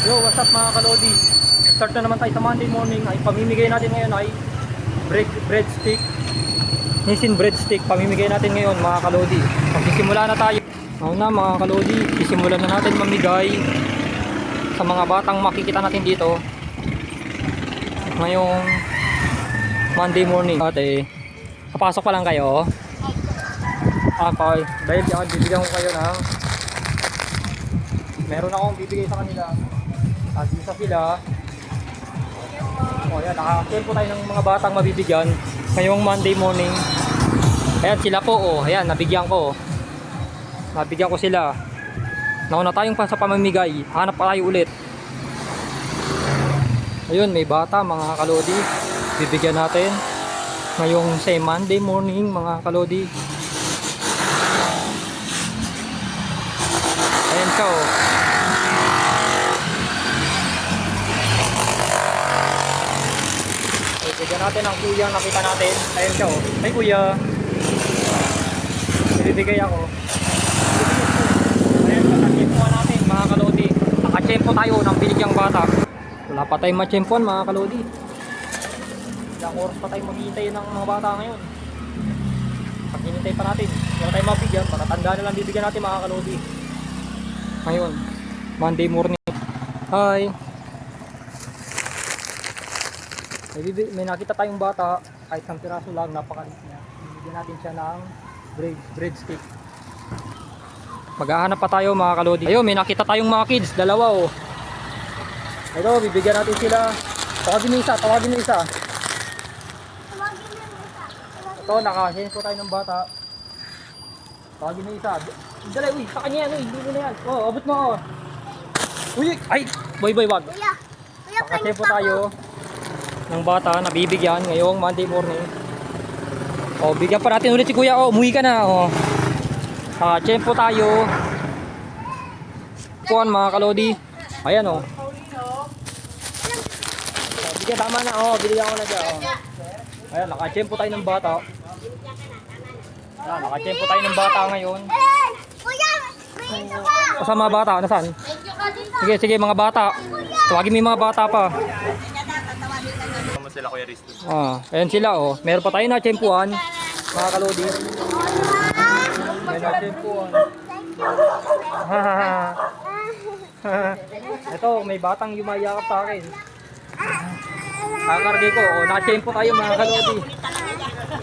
Yo, what's up mga kalodi? Start na naman tayo sa Monday morning. Ay pamimigay natin ngayon ay breadstick. Nissin breadstick. Pamimigay natin ngayon mga kalodi. Magsisimula na tayo. Oo na mga kalodi, sisimulan na natin mamigay sa mga batang makikita natin dito ngayong Monday morning. Ate, papasok pa lang kayo. Okay, dahil yan, bibigyan ko kayo ng meron akong bibigay sa kanila. At isa sila. O yan, naka-share po tayo ng mga batang mabibigyan ngayong Monday morning. Ayan sila po, oh. Ayan, nabigyan ko. Nabigyan ko sila. Nauna tayong pa sa pamamigay. Hanap pa tayo ulit. Ayun, may bata mga kalodi. Bibigyan natin ngayong say Monday morning mga kalodi. Ayan siya, oh. Bibigyan natin ang kuya nakita natin. Ayan siya, oh. Ay kuya, bibigay ako. Ayan, nakachempoan natin mga kalodi. Nakachempo tayo ng binigyang bata. Wala pa tayong machempoan mga kalodi. Ilang oras pa tayong maghihintay ng mga bata ngayon. Pag hinintay pa natin, wala tayong mabigyan. Patatanda na lang bibigyan natin mga kalodi ngayon Monday morning. Hi. May nakita tayong bata, kahit isang piraso lang, napakaliit niya. Bibigyan natin siya ng breadstick. Maghahanap pa tayo mga kalodi. Ayun, may nakita tayong mga kids, dalawa, oh. Ito, bibigyan natin sila. Tawagin mo isa, tawagin mo isa. Ito, nakasenso tayo ng bata. Tawagin mo isa. Dali, uy, sa kanya yan, uy, hindi mo na yan. Oh, abot mo, oh. Uy, ay, boy, wag. Nakasenso tayo ng bata na bibigyan ngayong Monday morning. O, bigyan pa natin ulit si kuya. O, umuwi ka na. O, tiyempo tayo. Puan mga kalodi. Ayan, o. Bigyan, tama na. O, bigyan ko na dyan. O. Ayan, nakatiyempo tayo ng bata. Ayan, nakatiyempo tayo ng bata ngayon. Sa mga bata, nasaan? Sige, mga bata. Tawagin mo yung mga bata pa. Sila Kuya Risto. Ayan sila, oh. Meron pa tayo na tiyempuan mga kalodi. May na tiyempuan. Ito, may batang yumayakap sa akin. Kakarge ko, oh. Na-tiyempo tayo mga kalodi.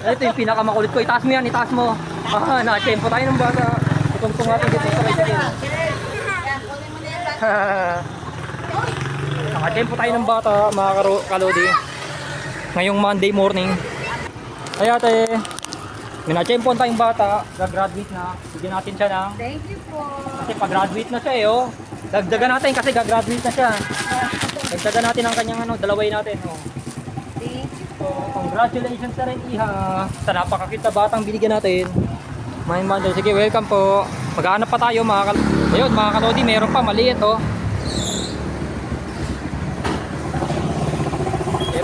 Ito yung pinakamakulit ko. Itaas mo yan, itaas mo. Na-tiyempo tayo ng bata. Itungtong natin dito sa tricycle. Naka-tiyempo tayo ng bata mga kalodi ngayong Monday morning. Ay ate, may na-tiyempoan tayong bata, gagraduate na. Bigyan natin siya ng Thank you po. kasi pag-graduate na siya, eh, oh. Dagdagan natin kasi gagraduate na siya. Dagdagan natin ang kanyang dalaway natin, oh. Thank you So, po. congratulations sa rin iha sa napakakita batang binigyan natin. Main Monday, sige, welcome po. Maghahanap pa tayo mga kalodi. Ayun mga kalodi, meron pa maliit, oh.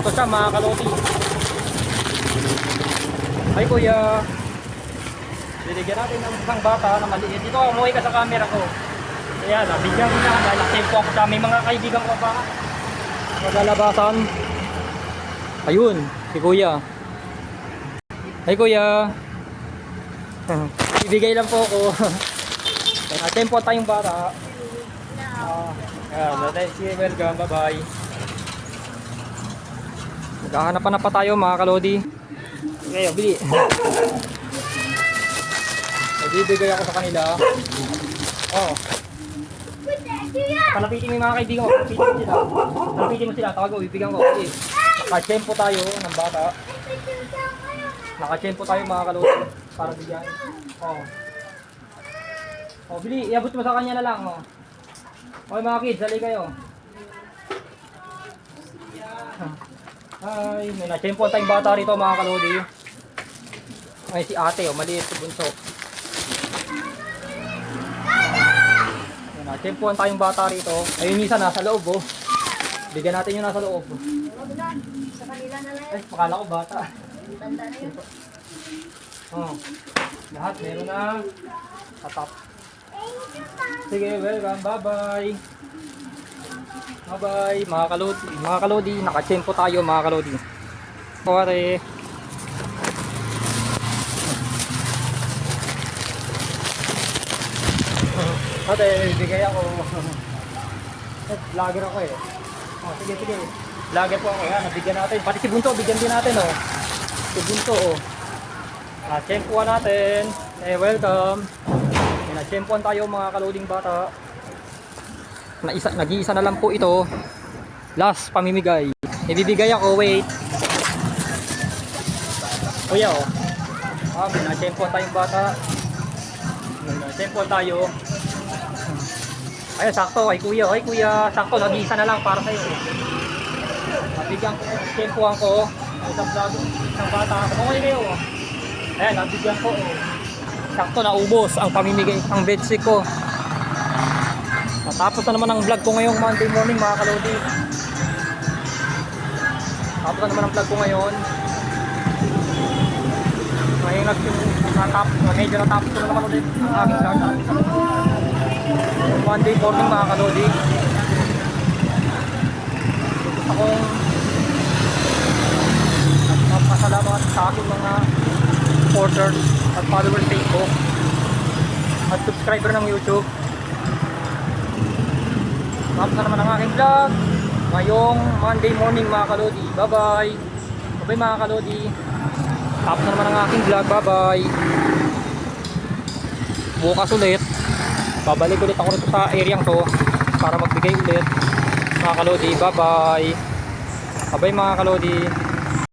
Ito siya mga kalodi. Ay kuya, binigyan natin ng isang bata na maliit. Dito, umuwi ka sa camera ko. Ayan, nabigyan ko na. Nalatempo ako sa may mga kaibigan ko pa maglalabasan. Ayun, si kuya. Ay kuya, ibigay lang po ako. Natempo tayong bata. Ayan, sige, welcome, bye bye. Maghahanap na pa tayo mga kalodi. Okay, bili. Bibigay ako sa kanila. Oh. Palapitin mo yung mga kaibigan mo. Palapitin mo sila. Tawag mo, bibigyan ko. Okay. Nakachempo tayo ng bata. Nakachempo tayo mga kalodi. Para bigyan. Oh. Oh, bili. Iabot mo sa kanya na lang. Oh. Okay mga kids, dali kayo. Ay, may na-tiyempoan tayong bata rito mga kalodi. Ay, si ate, oh, maliit sa bunso. May na-tiyempoan tayong bata rito. Ayun, isa nasa loob, oh. Bigyan natin yung nasa loob. Sa kanila na lang. Ay, pakala ko bata. Tanda na yun. Oh, lahat meron na. Sa top. Sige, welcome. Bye-bye. Bye-bye mga kalodi. Mga kalodi, nakachempo tayo mga kalodi. Pare. Ate, bigay ako. Vlogger ako eh. Oh, sige, sige. Vlogger po ako. Yan, nabigyan natin. Pati si Bunto, bigyan din natin oh. Si Bunto oh. Tsempuan natin. Welcome. Tsempuan tayo mga kaloding bata. Nag-iisa na lang po ito. Last pamimigay. Ibibigay ako, wait. Kuya oh. Tsempuan tayong bata. Tsempuan tayo. Ayun, sakto kay kuya. Ay kuya, sakto, nag-iisa na lang para sa'yo. Nabigyan ko, tsempuan ko. Isang vlog, isang bata. Kumuli kayo. Ayan, nabigyan ko. Sakto, naubos ang pamimigay, ang bedsheet ko. Natapos na naman ang vlog ko ngayong Monday morning mga kalodi. Tapos na naman ang vlog ko ngayon. Ngayon medyo natapos ko na naman ulit ang aking vlog. Monday morning mga kalodi. Gusto akong magpasalamat sa aking mga supporters at followers Facebook at subscriber ng YouTube. Tapos na naman ang aking vlog ngayong Monday morning mga kalodi. Bye bye. Bye bye mga kalodi. Tapos na naman ang aking vlog. Bye bye. Bukas ulit babalik ulit ako rito sa area to para magbigay ulit mga kalodi. Bye bye. Bye bye mga kalodi.